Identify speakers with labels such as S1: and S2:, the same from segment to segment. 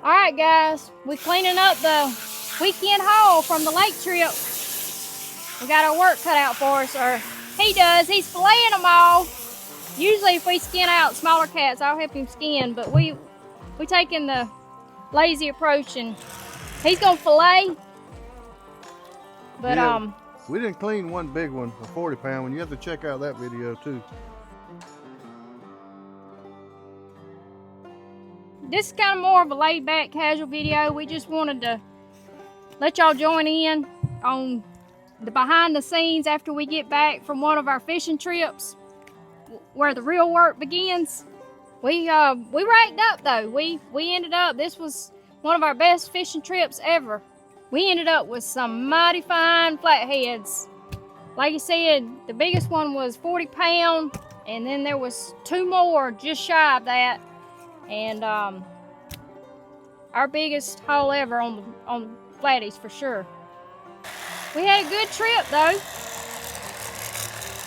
S1: Alright guys, we're cleaning up the weekend haul from the lake trip. We got our work cut out for us, or he does. He's filleting them all. Usually if we skin out smaller cats, I'll help him skin, but we taking the lazy approach and he's gonna fillet. But
S2: yeah, we didn't clean one big one, a 40-pound one. You have to check out that video too.
S1: This is kind of more of a laid-back, casual video. We just wanted to let y'all join in on the behind the scenes after we get back from one of our fishing trips, where the real work begins. We racked up though. We ended up, this was one of our best fishing trips ever. We ended up with some mighty fine flatheads. Like I said, the biggest one was 40 pound, and then there was two more just shy of that. And our biggest haul ever on flatties for sure. We had a good trip though.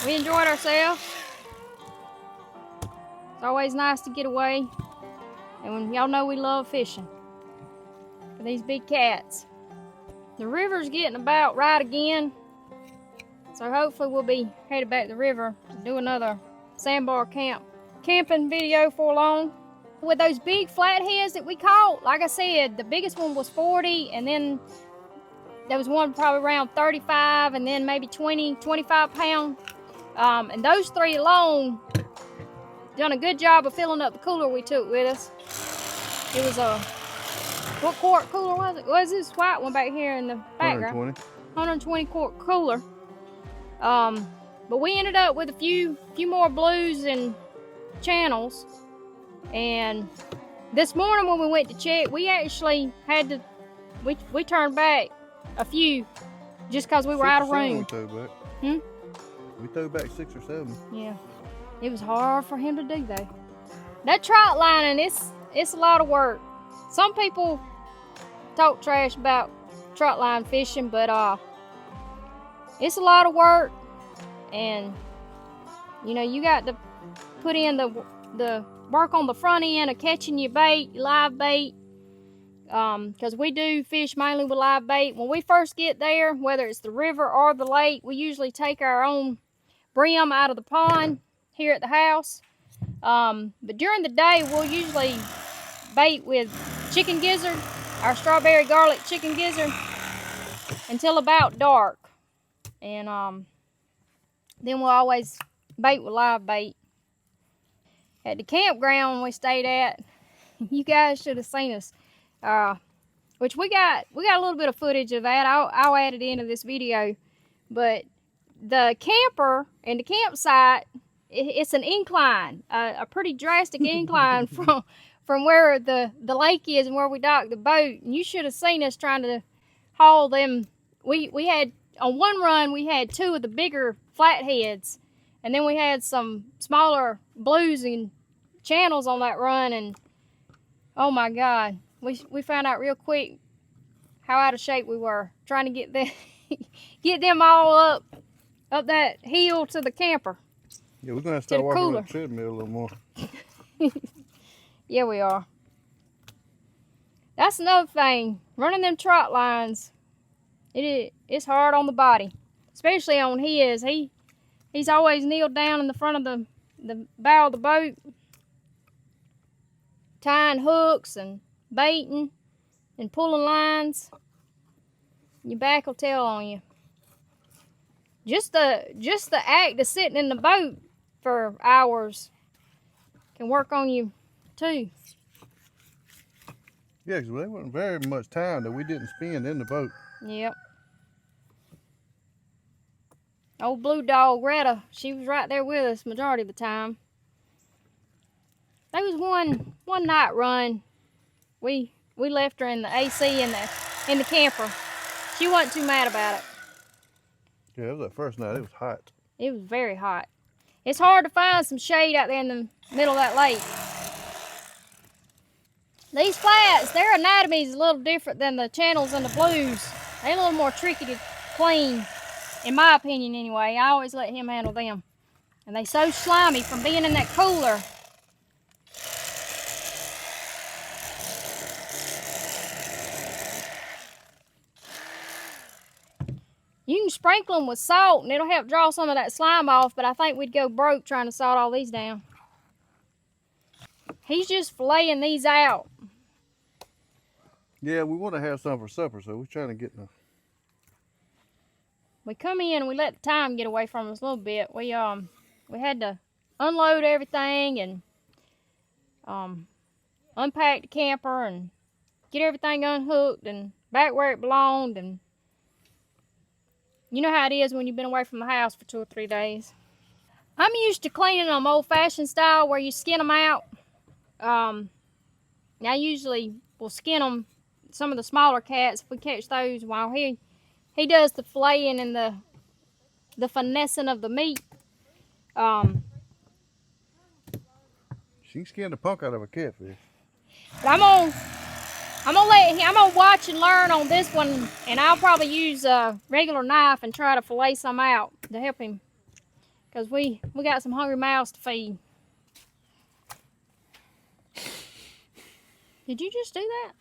S1: We enjoyed ourselves. It's always nice to get away. And when y'all know we love fishing for these big cats. The river's getting about right again. So hopefully we'll be headed back to the river to do another sandbar camping video for long. With those big flatheads that we caught, like I said, the biggest one was 40, and then there was one probably around 35, and then maybe 20, 25 pound. And those three alone done a good job of filling up the cooler we took with us. It was a, what quart cooler was it? Was this white one back here in the background? 120 quart cooler. But we ended up with a few more blues and channels. And this morning when we went to check, we actually had to, we turned back a few just because we were out of room.
S2: We towed back. We towed back 6 or 7.
S1: Yeah, it was hard for him to do though. That trot lining, it's a lot of work. Some people talk trash about trot line fishing, but it's a lot of work, and you know, you got to put in the work on the front end of catching your bait, your live bait, because we do fish mainly with live bait. When we first get there, whether it's the river or the lake, we usually take our own brim out of the pond here at the house. But during the day, we'll usually bait with chicken gizzard, our strawberry garlic chicken gizzard, until about dark. And then we'll always bait with live bait. At the campground we stayed at, you guys should have seen us. Which we got a little bit of footage of that. I'll add it into this video. But the camper and the campsite, it's an incline, a pretty drastic incline from where the lake is and where we docked the boat. And you should have seen us trying to haul them. We had, on one run, we had 2 of the bigger flatheads. And then we had some smaller blues and channels on that run, and oh my God, we found out real quick how out of shape we were trying to get them all up that hill to the camper.
S2: Yeah, we're gonna have to start walking on the treadmill a little more.
S1: Yeah, we are. That's another thing. Running them trot lines, it's hard on the body, especially on his. He's always kneeled down in the front of the bow of the boat, tying hooks and baiting and pulling lines. Your back will tell on you. Just the act of sitting in the boat for hours can work on you too.
S2: Yeah, because there wasn't very much time that we didn't spend in the boat.
S1: Yep. Old blue dog Retta, she was right there with us majority of the time. There was one night run. We left her in the AC in the camper. She wasn't too mad about it.
S2: Yeah, it was that first night. It was hot.
S1: It was very hot. It's hard to find some shade out there in the middle of that lake. These flats, their anatomy is a little different than the channels and the blues. They're a little more tricky to clean. In my opinion anyway. I always let him handle them. And they so slimy from being in that cooler. You can sprinkle them with salt and it'll help draw some of that slime off, but I think we'd go broke trying to salt all these down. He's just filleting these out.
S2: Yeah, we want to have some for supper, so we're trying to get the...
S1: We come in and we let the time get away from us a little bit. We had to unload everything and unpack the camper and get everything unhooked and back where it belonged. And you know how it is when you've been away from the house for 2 or 3 days. I'm used to cleaning them old-fashioned style where you skin them out. I usually will skin them, some of the smaller cats, if we catch those, while he does the filleting and the finessing of the meat.
S2: She can skin the punk out of a catfish.
S1: But I'm gonna watch and learn on this one, and I'll probably use a regular knife and try to fillet some out to help him, because we got some hungry mouths to feed. Did you just do that?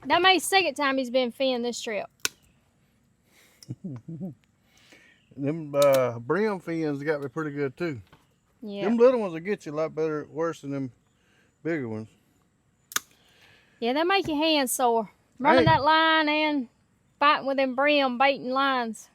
S1: That may be the second time he's been finning this trip.
S2: Them brim fins got me pretty good too.
S1: Yeah.
S2: Them little ones will get you a lot better, worse than them bigger ones.
S1: Yeah, they make your hands sore. Running that line and fighting with them brim baiting lines.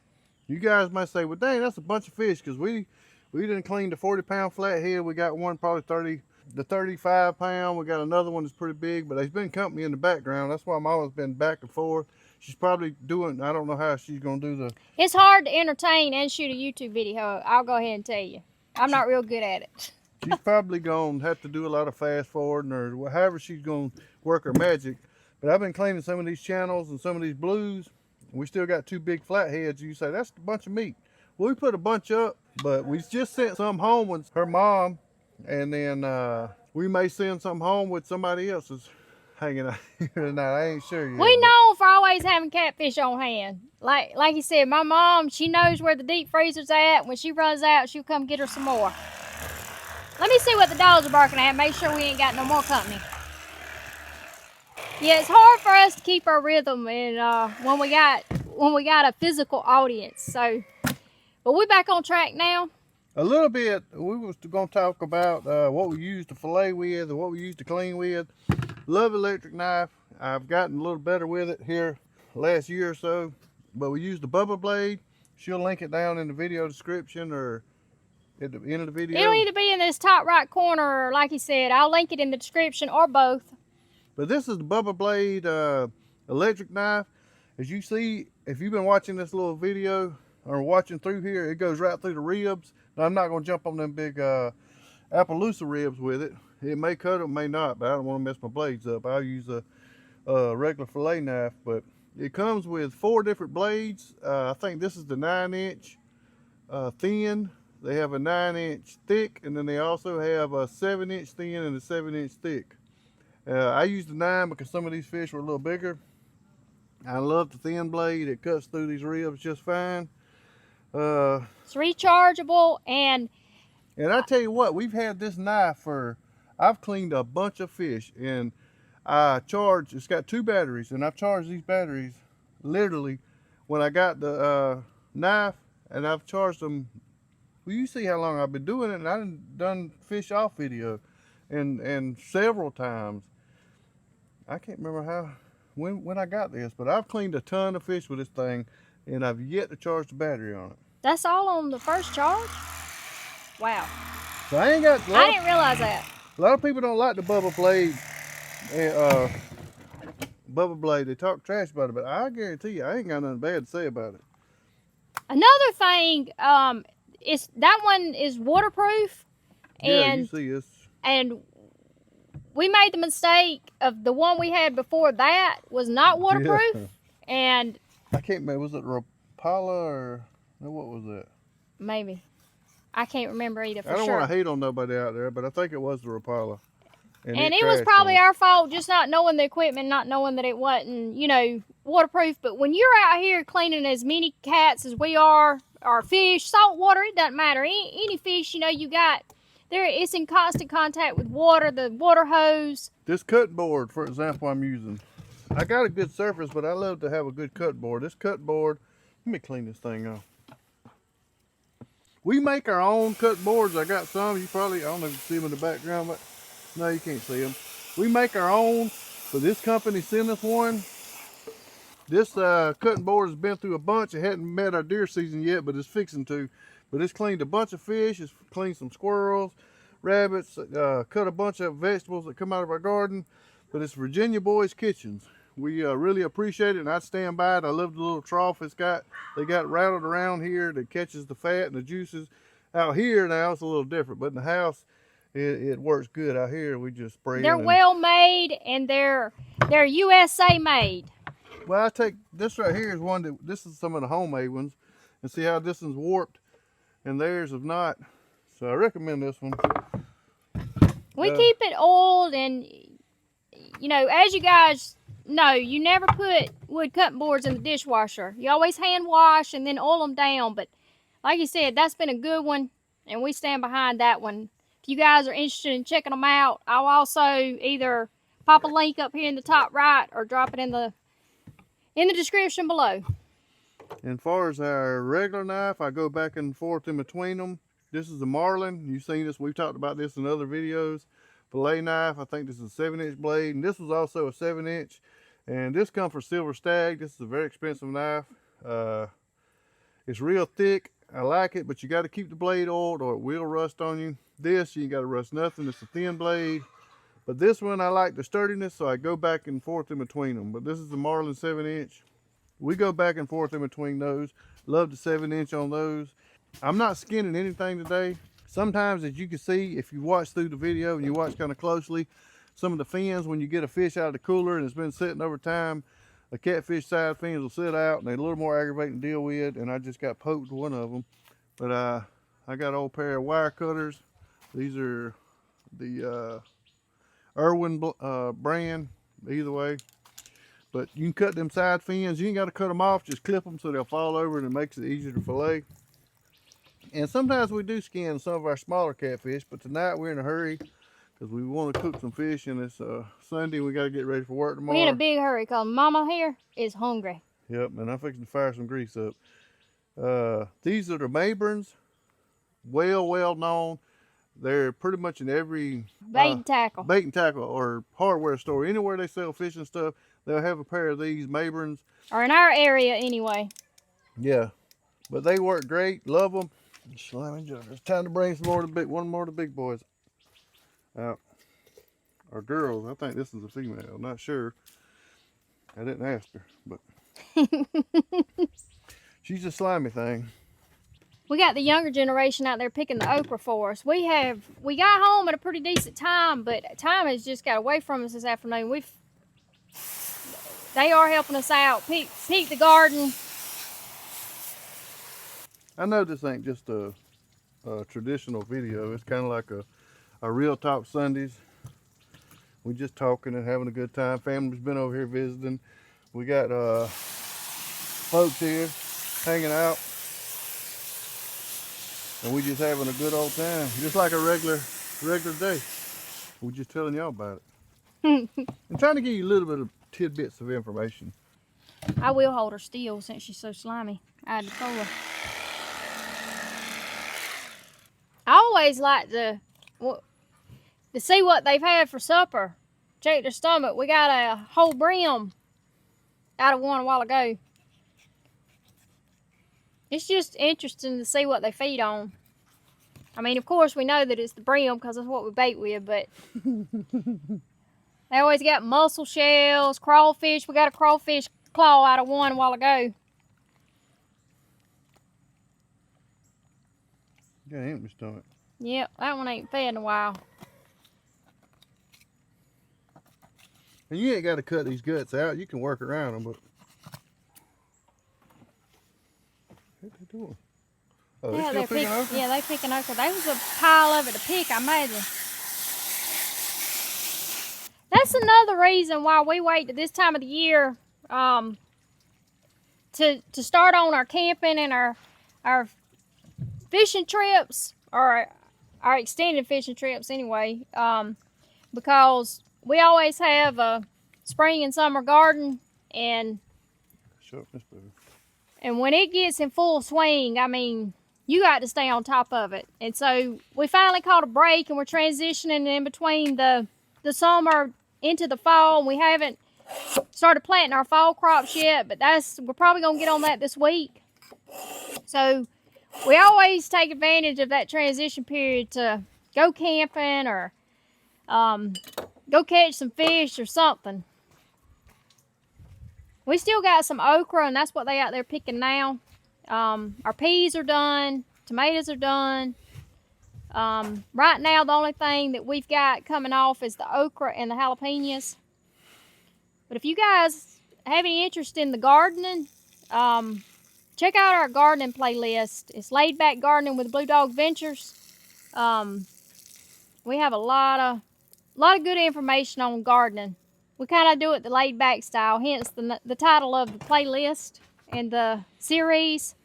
S2: You guys might say, well, dang, that's a bunch of fish, because we didn't clean the 40-pound flathead. We got one probably 35-pound. We got another one that's pretty big, but there's been company in the background. That's why I'm always been back and forth. She's probably doing, I don't know how she's going to do the...
S1: It's hard to entertain and shoot a YouTube video. I'll go ahead and tell you. I'm not real good at it.
S2: She's probably going to have to do a lot of fast forwarding or however she's going to work her magic. But I've been cleaning some of these channels and some of these blues. And we still got 2 big flatheads. You say, that's a bunch of meat. Well, we put a bunch up, but we just sent some home with her mom. And then we may send some home with somebody else's hanging out here tonight. I ain't sure yet.
S1: We know for always having catfish on hand. Like you said, my mom, she knows where the deep freezer's at. When she runs out, she'll come get her some more. Let me see what the dogs are barking at. Make sure we ain't got no more company. Yeah, it's hard for us to keep our rhythm and when we got a physical audience. So, but we're back on track now.
S2: A little bit. We was going to talk about what we use to fillet with and what we use to clean with. Love electric knife. I've gotten a little better with it here last year or so. But we use the Bubba blade. She'll link it down in the video description or at the end of the video.
S1: It'll either be in this top right corner, or like he said, I'll link it in the description, or both. But
S2: this is the Bubba blade electric knife. As you see, if you've been watching this little video or watching through here, it goes right through the ribs. Now, I'm not going to jump on them big Appaloosa ribs with it. It may cut them, may not, but I don't want to mess my blades up. I'll use a regular fillet knife, but it comes with 4 different blades. I think this is the 9-inch thin. They have a 9-inch thick, and then they also have a 7-inch thin and a 7-inch thick. I used the 9 because some of these fish were a little bigger. I love the thin blade. It cuts through these ribs just fine.
S1: It's rechargeable, and
S2: I tell you what, we've had this knife for, I've cleaned a bunch of fish, and it's got 2 batteries, and I've charged these batteries literally when I got the knife, and I've charged them. Well, you see how long I've been doing it, and I've done fish off video and several times. I can't remember when I got this, but I've cleaned a ton of fish with this thing, and I've yet to charge the battery on it.
S1: That's all on the first charge? Wow.
S2: So I didn't
S1: realize that.
S2: A lot of people don't like the Bubba blade. Bubba blade, they talk trash about it, but I guarantee you, I ain't got nothing bad to say about it.
S1: Another thing, that one is waterproof.
S2: Yeah, you see this.
S1: And we made the mistake of the one we had before that was not waterproof. Yeah. And
S2: I can't remember, was it Rapala or what was that?
S1: Maybe. I can't remember either for sure.
S2: I don't want to hate on nobody out there, but I think it was the Rapala.
S1: And it was probably our fault just not knowing the equipment, not knowing that it wasn't, waterproof. But when you're out here cleaning as many cats as we are, or fish, salt water, it doesn't matter. Any fish, you got, it's in constant contact with water, the water hose.
S2: This cut board, for example, I'm using. I got a good surface, but I love to have a good cut board. This cut board, let me clean this thing off. We make our own cut boards. I got some. You probably, I don't know if you see them in the background, but no, you can't see them. We make our own, but this company sent us one. This cutting board has been through a bunch. It hadn't met our deer season yet, but it's fixing to. But it's cleaned a bunch of fish. It's cleaned some squirrels, rabbits, cut a bunch of vegetables that come out of our garden. But it's Virginia Boys Kitchens. We really appreciate it, and I stand by it. I love the little trough it's got. They got rattled around here that catches the fat and the juices. Out here now it's a little different, but in the house it works good. Out here we just spray.
S1: They're well made, and they're USA made.
S2: Well, I take this right here is one that this is some of the homemade ones, and see how this one's warped, and theirs is not. So I recommend this one.
S1: We keep it oiled, and you know, as you guys. No, you never put wood cutting boards in the dishwasher. You always hand wash and then oil them down. But like you said, that's been a good one, and we stand behind that one. If you guys are interested in checking them out, I'll also either pop a link up here in the top right or drop it in the description below.
S2: And as far as our regular knife, I go back and forth in between them. This is a Marlin. You've seen this. We've talked about this in other videos. Fillet knife. I think this is a 7-inch blade, and this was also a 7-inch. And this comes from Silver Stag. This is a very expensive knife. It's real thick. I like it, but you got to keep the blade oiled or it will rust on you. This, you ain't got to rust nothing. It's a thin blade. But this one, I like the sturdiness, so I go back and forth in between them. But this is the Marlin 7-inch. We go back and forth in between those. Love the 7-inch on those. I'm not skinning anything today. Sometimes, as you can see, if you watch through the video and you watch kind of closely, some of the fins, when you get a fish out of the cooler and it's been sitting over time, the catfish side fins will sit out and they're a little more aggravating to deal with, and I just got poked with one of them. But I got an old pair of wire cutters. These are the Irwin brand, either way. But you can cut them side fins. You ain't got to cut them off, just clip them so they'll fall over and it makes it easier to fillet. And sometimes we do skin some of our smaller catfish, but tonight we're in a hurry because we want to cook some fish, and it's Sunday. We got to get ready for work tomorrow.
S1: We're in a big hurry because Mama here is hungry.
S2: Yep, and I'm fixing to fire some grease up. These are the Mabrons, well known. They're pretty much in every
S1: bait and tackle
S2: or hardware store. Anywhere they sell fishing stuff, they'll have a pair of these Mabrons.
S1: Or in our area anyway.
S2: Yeah, but they work great. Love them. It's time to bring some more of the one more of the big boys out. Or girls. I think this is a female. Not sure. I didn't ask her, but she's a slimy thing.
S1: We got the younger generation out there picking the okra for us. We got home at a pretty decent time, but time has just got away from us this afternoon. They are helping us out, peek the garden.
S2: I know this ain't just a traditional video. It's kind of like a Real Talk Sundays. We just talking and having a good time. Family's been over here visiting. We got folks here hanging out. And we just having a good old time. Just like a regular day. We're just telling y'all about it. I'm trying to give you a little bit of tidbits of information.
S1: I will hold her still since she's so slimy. I had to pull her. I always like to see what they've had for supper. Check their stomach. We got a whole brim out of one a while ago. It's just interesting to see what they feed on. I mean, of course, we know that it's the brim because that's what we bait with, but they always got mussel shells, crawfish. We got a crawfish claw out of one a while ago.
S2: Got an empty stomach.
S1: Yep, that one ain't fed in a while.
S2: And you ain't got to cut these guts out. You can work around them, but what are they doing? Oh,
S1: Yeah,
S2: they're still picking okra?
S1: Yeah, they picking okra. There was a pile of it to pick, I imagine. That's another reason why we wait to this time of the year to start on our camping and our fishing trips or our extended fishing trips anyway, because we always have a spring and summer garden, and when it gets in full swing, I mean, you got to stay on top of it. And so we finally caught a break, and we're transitioning in between the summer into the fall, and we haven't started planting our fall crops yet, but we're probably gonna get on that this week. So we always take advantage of that transition period to go camping or go catch some fish or something. We still got some okra, and that's what they out there picking now. Our peas are done, tomatoes are done. Right now, the only thing that we've got coming off is the okra and the jalapenos. But if you guys have any interest in the gardening, check out our gardening playlist. It's Laid Back Gardening with Blue Dog Ventures. We have a lot of good information on gardening. We kind of do it the laid back style, hence the title of the playlist and the series.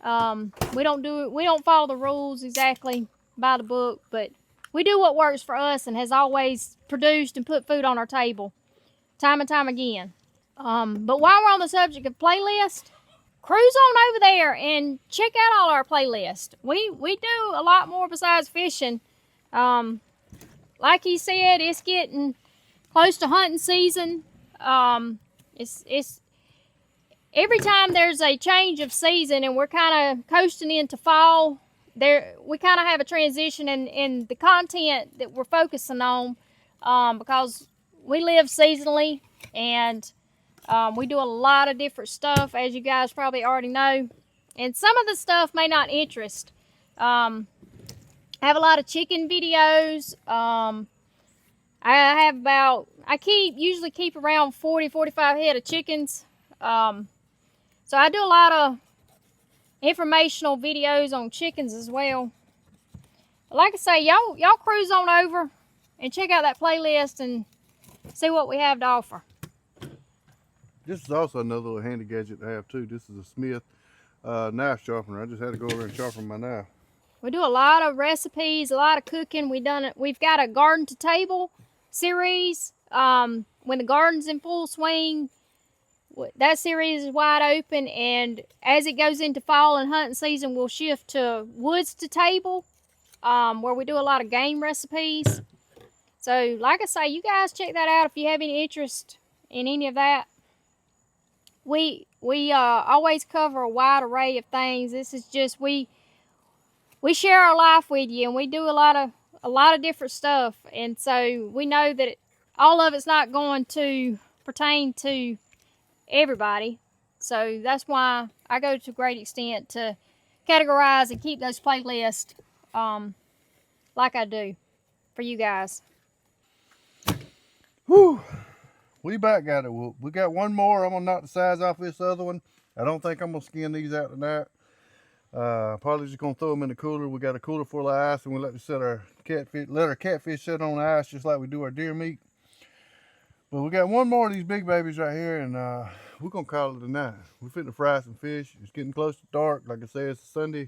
S1: We don't follow the rules exactly by the book, but we do what works for us and has always produced and put food on our table time and time again. But while we're on the subject of playlist, cruise on over there and check out all our playlists. We do a lot more besides fishing. Like he said, it's getting close to hunting season. It's every time there's a change of season and we're kind of coasting into fall, we kind of have a transition in the content that we're focusing on, because we live seasonally, and we do a lot of different stuff, as you guys probably already know. And some of the stuff may not interest. I have a lot of chicken videos. I usually keep around 40-45 head of chickens. So I do a lot of informational videos on chickens as well. Like I say, y'all cruise on over and check out that playlist and see what we have to offer.
S2: This is also another little handy gadget I have too. This is a Smith knife sharpener. I just had to go over and sharpen my knife.
S1: We do a lot of recipes, a lot of cooking. We've got a garden to table series. When the garden's in full swing, that series is wide open, and as it goes into fall and hunting season, we'll shift to woods to table, where we do a lot of game recipes. So like I say, you guys check that out if you have any interest in any of that. We always cover a wide array of things. This is just we share our life with you, and we do a lot of different stuff, and so we know that all of it's not going to pertain to everybody. So that's why I go to a great extent to categorize and keep those playlists like I do for you guys.
S2: Whew. We back got it. We got one more. I'm gonna knock the size off this other one. I don't think I'm gonna skin these out tonight. Probably just gonna throw them in the cooler. We got a cooler full of ice, and we let our catfish sit on the ice just like we do our deer meat. But we got one more of these big babies right here, and we're gonna call it a night. We're fitting to fry some fish. It's getting close to dark. Like I said, it's a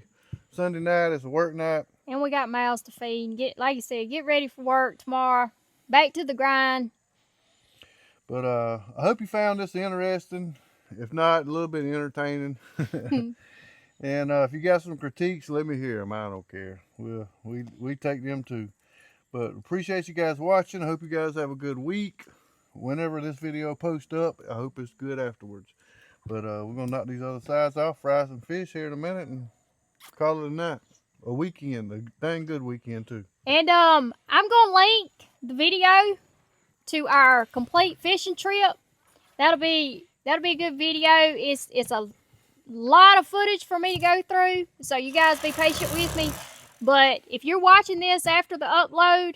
S2: Sunday night. It's a work night,
S1: and we got mouths to feed. Like you said, get ready for work tomorrow. Back to the grind.
S2: But I hope you found this interesting. If not, a little bit entertaining. And if you got some critiques, let me hear them. I don't care. We take them too. But appreciate you guys watching. I hope you guys have a good week. Whenever this video posts up, I hope it's good afterwards. But we're gonna knock these other sides off, fry some fish here in a minute, and call it a night. A weekend, a dang good weekend too.
S1: And I'm gonna link the video to our complete fishing trip. That'll be a good video. It's a lot of footage for me to go through, so you guys be patient with me. But if you're watching this after the upload,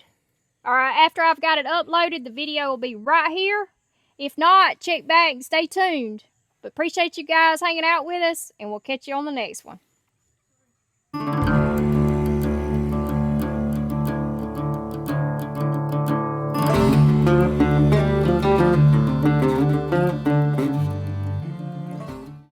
S1: or after I've got it uploaded, the video will be right here. If not, check back and stay tuned. But appreciate you guys hanging out with us, and we'll catch you on the next one.